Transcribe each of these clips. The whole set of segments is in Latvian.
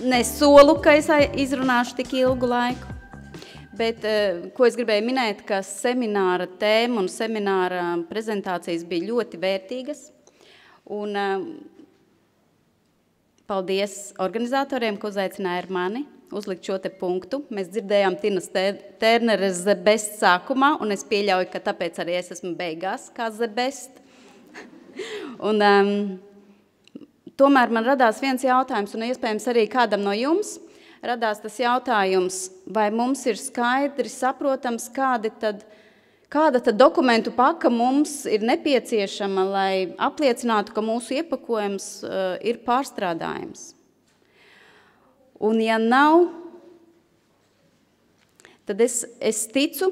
nesolu, ka es izrunāšu tik ilgu laiku. Bet, ko es gribēju minēt, ka semināra tēma un semināra prezentācijas bija ļoti vērtīgas. Un paldies organizatoriem, ko uzaicināja ar mani uzlikt šo te punktu. Mēs dzirdējām Tinas Tērneres The Best sākumā, un es pieļauju, ka tāpēc arī es esmu beigās kā The Best. Un tomēr man radās viens jautājums, un iespējams arī kādam no jums, radās tas jautājums, vai mums ir skaidri saprotams, kāda tad dokumentu paka mums ir nepieciešama, lai apliecinātu, ka mūsu iepakojums ir pārstrādājums. Un ja nav, tad es ticu,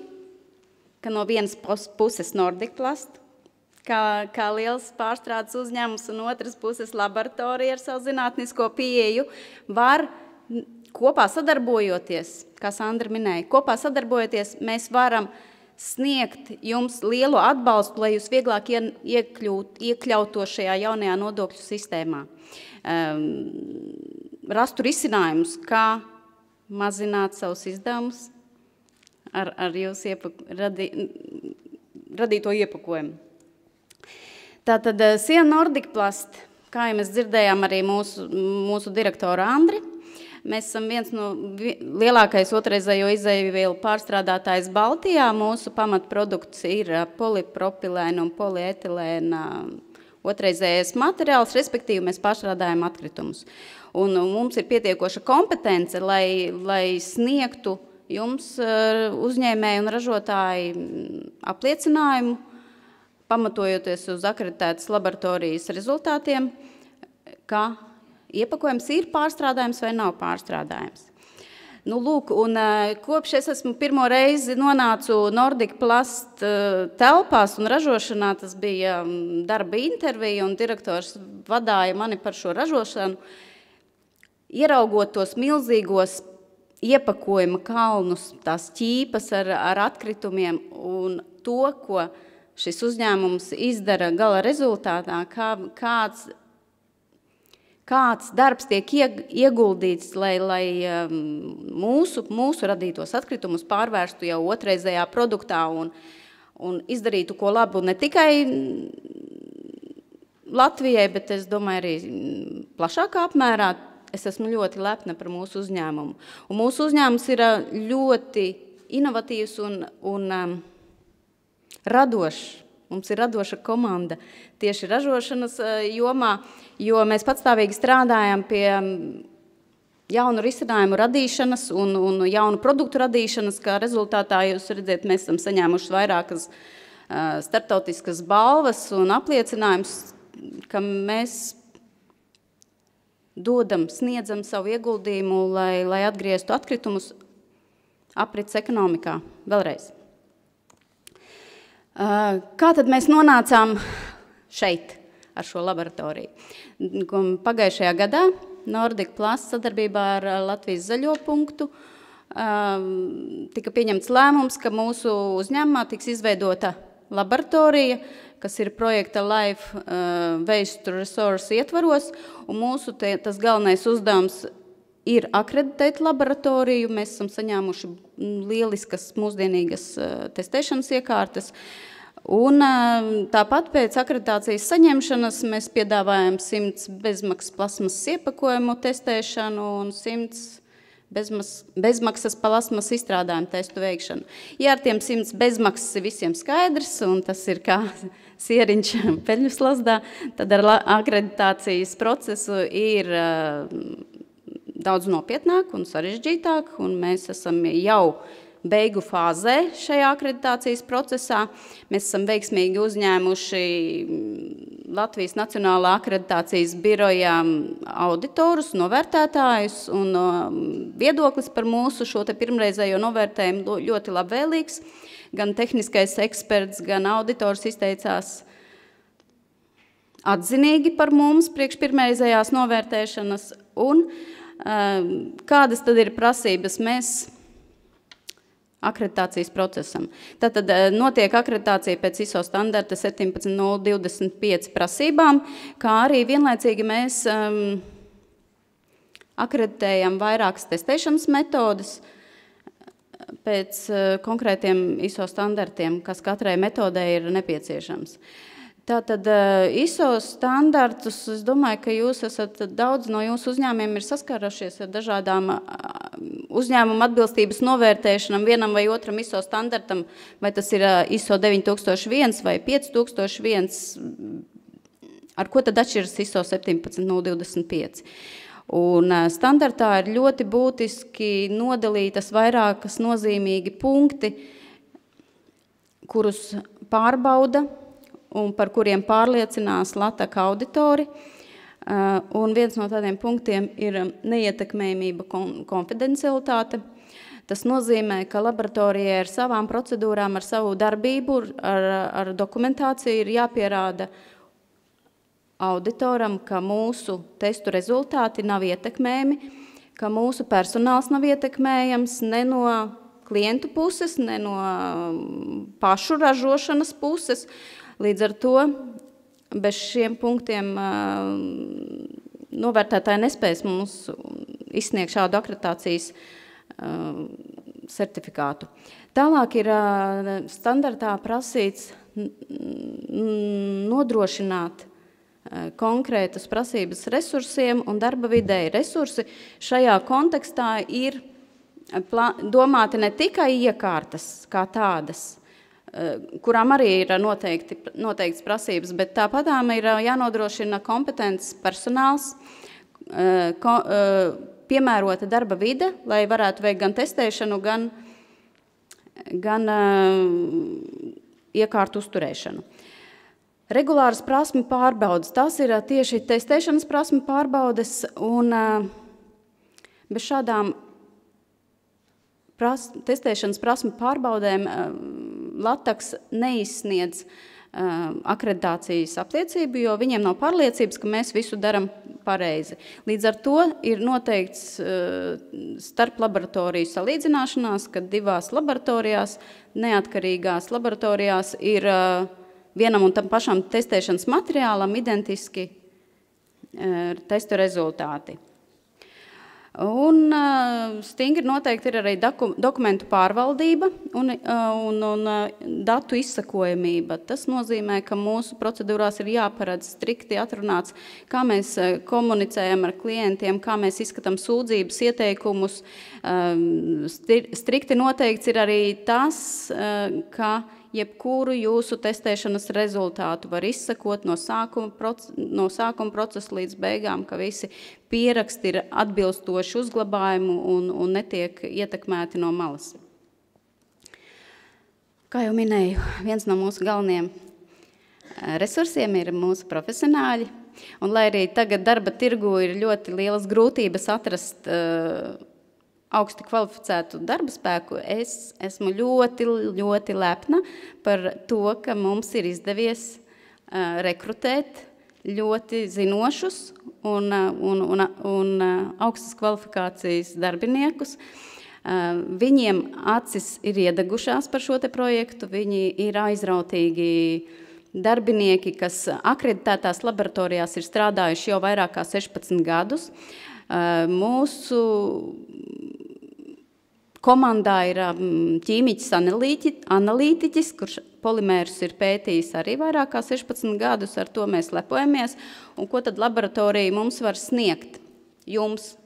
ka no vienas puses Nordic Plast, kā liels pārstrādes uzņēmums, un otras puses laboratorija ar savu zinātnisko pieeju var kopā sadarbojoties, kā Sandra minēja, kopā sadarbojoties, mēs varam sniegt jums lielu atbalstu, lai jūs vieglāk iekļautu šajā jaunajā nodokļu sistēmā. Rastu risinājumus, kā mazināt savus izdevumus ar jūsu radīto iepakojumu. Tātad Siena Nordic Plast, kā jau mēs dzirdējām arī mūsu direktora Andri, mēs esam viens no lielākais otrreizējo izēvielu pārstrādātājs Baltijā. Mūsu pamatprodukts ir polipropilēna un polietilēna otrreizējais materiāls, respektīvi mēs pārstrādājam atkritumus. Un mums ir pietiekoša kompetence, lai sniegtu jums uzņēmēju un ražotāju apliecinājumu, pamatojoties uz akreditētas laboratorijas rezultātiem, ka iepakojums ir pārstrādājums vai nav pārstrādājums. Nu, lūk, un kopš es esmu pirmo reizi nonācu Nordic Plast telpās un ražošanā, tas bija darba intervija, un direktors vadāja mani par šo ražošanu, ieraugot tos milzīgos iepakojuma kalnus, tās ķīpas ar atkritumiem un to, ko šis uzņēmums izdara gala rezultātā, kāds darbs tiek ieguldīts, lai mūsu radītos atkritumus pārvērstu jau otrreizējā produktā un izdarītu ko labu ne tikai Latvijai, bet es domāju arī plašākā apmērā. Es esmu ļoti lepna par mūsu uzņēmumu. Un mūsu uzņēmums ir ļoti inovatīvs un radošs. Mums ir radoša komanda tieši ražošanas jomā, jo mēs patstāvīgi strādājam pie jaunu risinājumu radīšanas un jaunu produktu radīšanas, kā rezultātā jūs redzēt, mēs esam saņēmuši vairākas starptautiskas balvas un apliecinājums, ka mēs sniedzam savu ieguldījumu, lai atgrieztu atkritumus aprits ekonomikā vēlreiz. Kā tad mēs nonācām šeit ar šo laboratoriju? Pagājušajā gadā Nordic Plast sadarbībā ar Latvijas Zaļo punktu tika pieņemts lēmums, ka mūsu uzņēmumā tiks izveidota laboratorija, kas ir projekta Life Waste to Resource ietvaros, un mūsu tas galvenais uzdevums ir akreditēt laboratoriju. Mēs esam saņēmuši lieliskas mūsdienīgas testēšanas iekārtas, un tāpat pēc akreditācijas saņemšanas mēs piedāvājam 100 bezmaksas plasmasas iepakojumu testēšanu un 100 bezmaksas plasmasas izstrādājumu testu veikšanu. Ja ar tiem 100 bezmaksas ir visiem skaidrs, un tas ir kā sieriņš peļņu slazdā, tad ar akreditācijas procesu ir daudz nopietnāk un sarežģītāk, un mēs esam jau beigu fāzē šajā akreditācijas procesā. Mēs esam veiksmīgi uzņēmuši Latvijas Nacionālā akreditācijas birojā auditorus, novērtētājus, un viedoklis par mūsu šo te pirmreizējo novērtējumu ļoti labvēlīgs. Gan tehniskais eksperts, gan auditors izteicās atzinīgi par mums priekš pirmreizējās novērtēšanas, un kādas tad ir prasības mēs akreditācijas procesam? Tātad notiek akreditācija pēc ISO standarta 17025 prasībām, kā arī vienlaicīgi mēs akreditējam vairākas testēšanas metodes pēc konkrētiem ISO standartiem, kas katrai metodē ir nepieciešams. Tātad ISO standartus, es domāju, ka jūs daudz no jūsu uzņēmumiem ir saskārušies ar dažādām uzņēmuma atbilstības novērtēšanām vienam vai otram ISO standartam, vai tas ir ISO 9001 vai 5001, ar ko tad atšķiras ISO 17025. Un standartā ir ļoti būtiski nodalītas vairākas nozīmīgi punkti, kurus pārbauda un par kuriem pārliecinās LATAK auditori. Un viens no tādiem punktiem ir neietekmējamība konfidencialitāte. Tas nozīmē, ka laboratorijai ar savām procedūrām, ar savu darbību, ar dokumentāciju ir jāpierāda auditoram, ka mūsu testu rezultāti nav ietekmējami, ka mūsu personāls nav ietekmējams ne no klientu puses, ne no pašu ražošanas puses. Līdz ar to bez šiem punktiem novērtētāji nespēs mums izsniegt šādu akreditācijas certifikātu. Tālāk ir standartā prasīts nodrošināt konkrētas prasības resursiem un darba videi. Resursi šajā kontekstā ir domāti ne tikai iekārtas kā tādas, kurām arī ir noteikts prasības, bet tāpatām ir jānodrošina kompetents personāls, piemērota darba vide, lai varētu veikt gan testēšanu, gan iekārtu uzturēšanu. Regulāras prasmi pārbaudas, tas ir tieši testēšanas prasmi pārbaudes, un bez šādām testēšanas prasmi pārbaudēm LATAK neizsniedz akreditācijas apliecību, jo viņiem nav pārliecības, ka mēs visu daram pareizi. Līdz ar to ir noteikts starp laboratoriju salīdzināšanās, kad divās laboratorijās, neatkarīgās laboratorijās ir vienam un tam pašam testēšanas materiālam identiski testu rezultāti. Un stingri noteikti ir arī dokumentu pārvaldība un datu izsakojamība. Tas nozīmē, ka mūsu procedūrās ir jāparedz strikti atrunāts, kā mēs komunicējam ar klientiem, kā mēs izskatām sūdzības, ieteikumus. Strikti noteikts ir arī tas, ka jebkuru jūsu testēšanas rezultātu var izsakot no sākuma procesa līdz beigām, ka visi pieraksti ir atbilstoši uzglabājumu un netiek ietekmēti no malas. Kā jau minēju, viens no mūsu galvenajiem resursiem ir mūsu profesionāļi, un lai arī tagad darba tirgu ir ļoti lielas grūtības atrast augsti kvalificētu darba spēku, es esmu ļoti, ļoti lepna par to, ka mums ir izdevies rekrutēt ļoti zinošus un augstas kvalifikācijas darbiniekus. Viņiem acis ir iedegušās par šo te projektu, viņi ir aizrautīgi darbinieki, kas akreditētās laboratorijās ir strādājuši jau vairāk kā 16 gadus. Mūsu komandā ir ķīmiķis analītiķis, kurš polimērus ir pētījis arī vairāk kā 16 gadus, ar to mēs lepojamies. Un ko tad laboratorija mums var sniegt? Jums.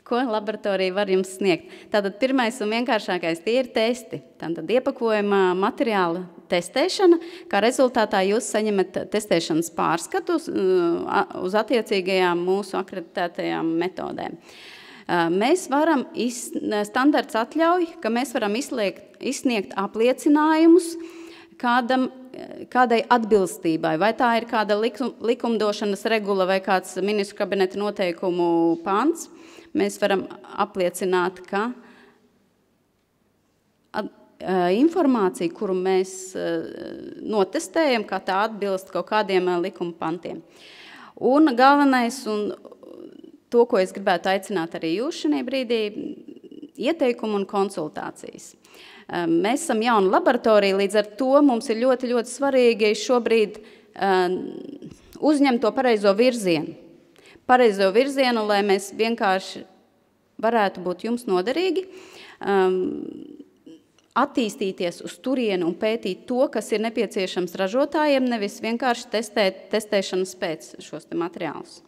Ko laboratorija var jums sniegt? Tātad pirmais un vienkāršākais tie ir testi. Tātad iepakojuma materiāla testēšana, kā rezultātā jūs saņemat testēšanas pārskatus uz attiecīgajām mūsu akreditētajām metodēm. Mēs varam, standarts atļauj, ka mēs varam izsniegt apliecinājumus kādai atbilstībai, vai tā ir kāda likumdošanas regula vai kāds ministru kabineta noteikumu pants. Mēs varam apliecināt, ka informācija, kuru mēs notestējam, kā tā atbilst kaut kādiem likuma pantiem. Un galvenais, un to, ko es gribētu aicināt arī jūs šajā brīdī, ieteikumu un konsultācijas. Mēs esam jauna laboratorija, līdz ar to mums ir ļoti, ļoti svarīgi šobrīd uzņemt to pareizo virzienu. pareizo virzienu, lai mēs vienkārši varētu būt jums noderīgi, attīstīties uz turieni un pētīt to, kas ir nepieciešams ražotājiem, nevis vienkārši testēšanas pēc šos te materiālus.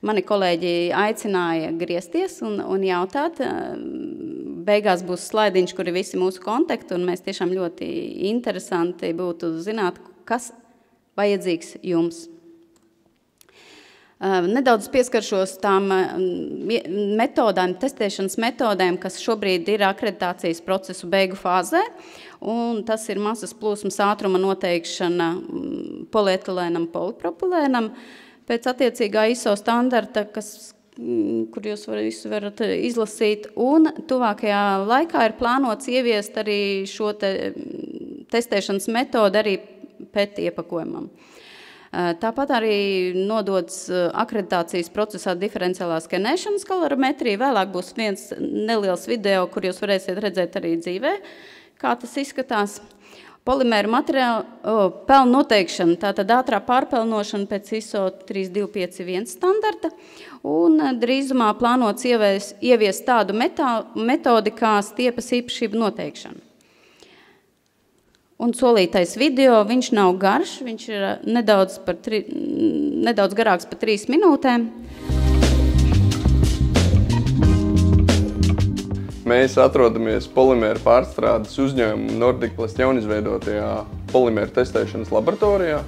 Mani kolēģi aicināja griezties un jautāt. Beigās būs slaidiņš, kur ir visi mūsu kontakti, un mēs tiešām ļoti interesanti būtu zināt, kas vajadzīgs jums. Nedaudz pieskaršos tām metodēm, testēšanas metodēm, kas šobrīd ir akreditācijas procesu beigu fāzē, un tas ir masas plūsmas ātruma noteikšana polietilēnam, polipropilēnam, pēc attiecīgā ISO standarta, kur jūs visu varat izlasīt, un tuvākajā laikā ir plānots ieviest arī šo testēšanas metodu arī PET iepakojumam. Tāpat arī nodots akreditācijas procesā diferenciālā skenēšanas kalorimetrija. Vēlāk būs viens neliels video, kur jūs varēsiet redzēt arī dzīvē, kā tas izskatās. Polimēru materiālu pelnu noteikšana, tātad ātrā pārpelnošana pēc ISO 3251 standarta, un drīzumā plānots ieviest tādu metodi kā stiepas īpašību noteikšana. Un solītais video, viņš nav garš, viņš ir nedaudz garāks par 3 minūtēm. Mēs atrodamies polimēru pārstrādes uzņēmuma Nordic-Plast jaunizveidotajā polimēru testēšanas laboratorijā.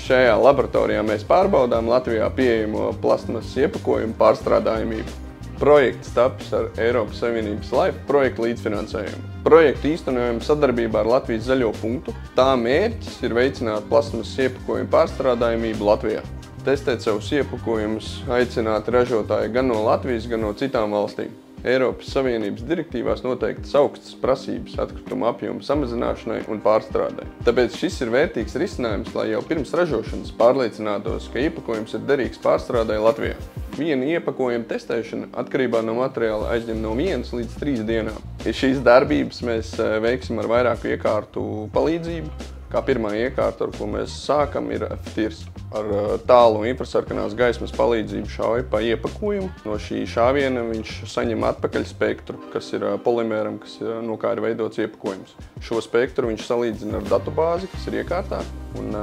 Šajā laboratorijā mēs pārbaudām Latvijā pieejamo plastmasas iepakojumu pārstrādājamību. Projekts tapis ar Eiropas Savienības LIFE projektu līdzfinansējumu. Projektu īstenojam sadarbībā ar Latvijas Zaļo punktu. Tā mērķis ir veicināt plastmasas iepakojumu pārstrādājamību Latvijā. Testēt savus iepakojumus aicināti ražotāji gan no Latvijas, gan no citām valstīm. Eiropas Savienības direktīvās noteiktas augstas prasības atkrituma apjoma samazināšanai un pārstrādē. Tāpēc šis ir vērtīgs risinājums, lai jau pirms ražošanas pārliecinātos, ka iepakojums ir derīgs pārstrādē Latvijā. Viena iepakojuma testēšana atkarībā no materiāla aizņem no 1 līdz 3 dienām. Šīs darbības mēs veiksim ar vairāku iekārtu palīdzību. Kā pirmā iekārta, ar ko mēs sākam, ir FTIRS. Ar tālu infrasarkanās gaismas palīdzību šauj pa iepakojumu. No šī šāviena viņš saņem atpakaļ spektru, kas ir polimēram, no kā ir veidots iepakojums. Šo spektru viņš salīdzina ar datubāzi, kas ir iekārtā, un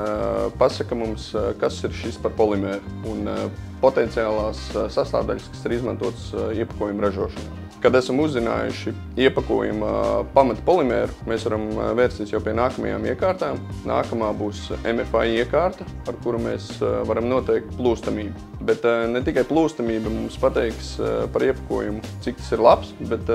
pasaka mums, kas ir šis par polimēru un potenciālās sastāvdaļas, kas ir izmantotas iepakojumu ražošanā. Kad esam uzzinājuši iepakojuma pamata polimēru, mēs varam vērsties jau pie nākamajām iekārtām. Nākamā būs MFI iekārta, ar kuru mēs varam noteikt plūstamību. Bet ne tikai plūstamība mums pateiks par iepakojumu, cik tas ir labs, bet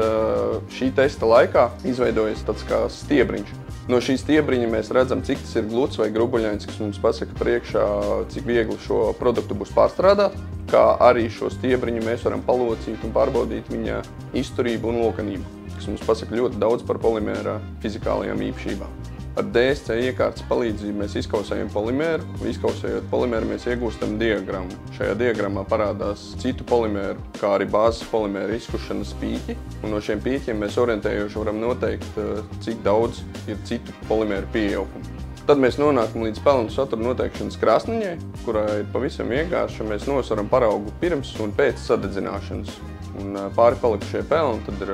šī testa laikā izveidojas tāds kā stiebriņš. No šī stiebriņa mēs redzam, cik tas ir gluds vai grubuļains, kas mums pasaka priekšā, cik viegli šo produktu būs pārstrādāt, kā arī šo stiebriņu mēs varam palocīt un pārbaudīt viņa izturību un lokanību, kas mums pasaka ļoti daudz par polimēra fizikālajām īpašībām. Ar DSC iekārtas palīdzību mēs izkausējam polimēru, un izkausējot polimēru mēs iegūstam diagrammu. Šajā diagrammā parādās citu polimēru, kā arī bāzes polimēru izkušanas pīķi, un no šiem pīķiem mēs orientējoši varam noteikt, cik daudz ir citu polimēru pieaugumu. Tad mēs nonākam līdz pelnu satura noteikšanas krāsniņai, kurā ir pavisam vienkārši, mēs nosvaram paraugu pirms un pēc sadedzināšanas. Un pāri palikušie pelni tad ir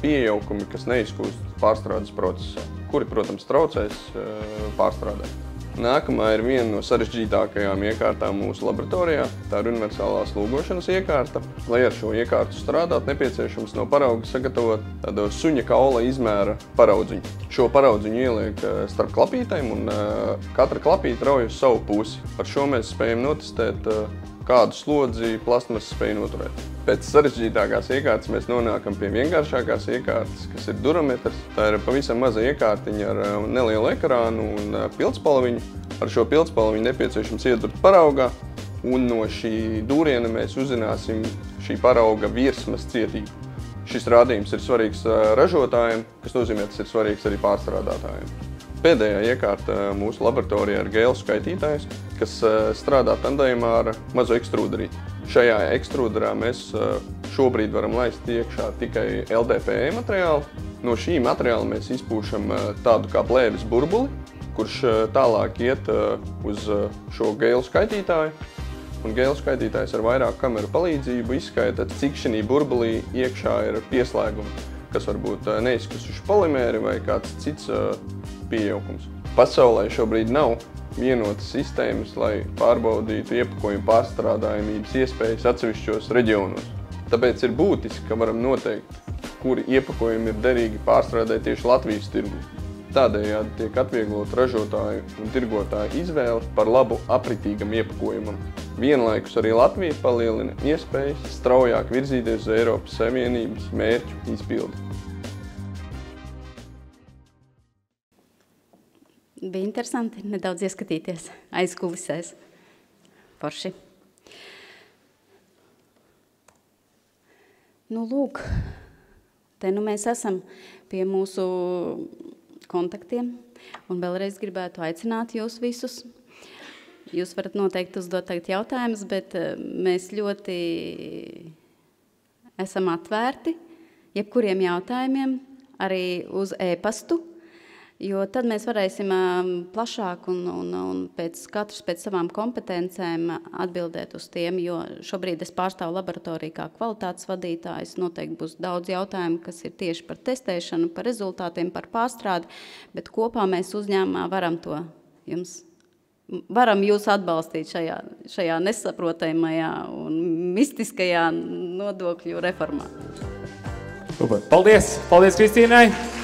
pieaugumi, kas neizkūst pārstrādes procesā, kuri, protams, traucēs pārstrādē. Nākamā ir viena no sarežģītākajām iekārtām mūsu laboratorijā. Tā ir universālās lūgošanas iekārta. Lai ar šo iekārtu strādāt, nepieciešams no parauga sagatavot tādu suņa kaula izmēra paraudziņu. Šo paraudziņu ieliek starp klapītēm, un katra klapīte rauj uz savu pusi. Ar šo mēs spējam notestēt, kādu slodzi plastmasa spēj noturēt. Pēc sarežģītākās iekārtas mēs nonākam pie vienkāršākās iekārtas, kas ir durometrs. Tā ir pavisam maza iekārtiņa ar nelielu ekrānu un pildspalviņu. Ar šo pildspalviņu nepieciešams iedurt paraugā, un no šī dūriena mēs uzzināsim šī parauga virsmas cietību. Šis rādījums ir svarīgs ražotājiem, kas nozīmē, tas ir svarīgs arī pārstrādātājiem. Pēdējā iekārta mūsu laboratorijā ir gēlu skaitītājs, kas strādā tandēmā ar mazu ekstrūderīti. Šajā ekstrūderā mēs šobrīd varam laist iekšā tikai LDPE materiālu. No šī materiāla mēs izpūšam tādu kā plēves burbuli, kurš tālāk iet uz šo gēlu skaitītāju. un gēlu skaitītājs ar vairāku kameru palīdzību izskaita, cik šī burbulī iekšā ir pieslēgumi, kas var būt neizkusuši polimēri vai kāds cits piejaukums. Pasaulē šobrīd nav vienotas sistēmas, lai pārbaudītu iepakojumu pārstrādājumības iespējas atsevišķos reģionos. Tāpēc ir būtiski, ka varam noteikt, kuri iepakojumi ir derīgi pārstrādāt tieši Latvijas tirgu. Tādējādi tiek atvieglot ražotāju un tirgotāju izvēle par labu apritīgam iepakojumam. Vienlaikus arī Latvija palielina iespējas straujāk virzīties uz Eiropas Savienības mērķu izpildi. Bija interesanti nedaudz ieskatīties aizkulisēs. Forši. Lūk, te mēs esam pie mūsu kontaktiem, un vēlreiz gribētu aicināt jūs visus. Jūs varat noteikti uzdot tagad jautājumus, bet mēs ļoti esam atvērti jebkuriem jautājumiem, arī uz e-pastu, jo tad mēs varēsim plašāk un katrs pēc savām kompetencēm atbildēt uz tiem, jo šobrīd es pārstāvu laboratoriju kā kvalitātes vadītājs. Noteikti būs daudz jautājumu, kas ir tieši par testēšanu, par rezultātiem, par pārstrādi, bet kopā mēs uzņēmumā varam jūs atbalstīt šajā nesaprotamajā un mistiskajā nodokļu reformā. Paldies! Paldies, Kristīnai!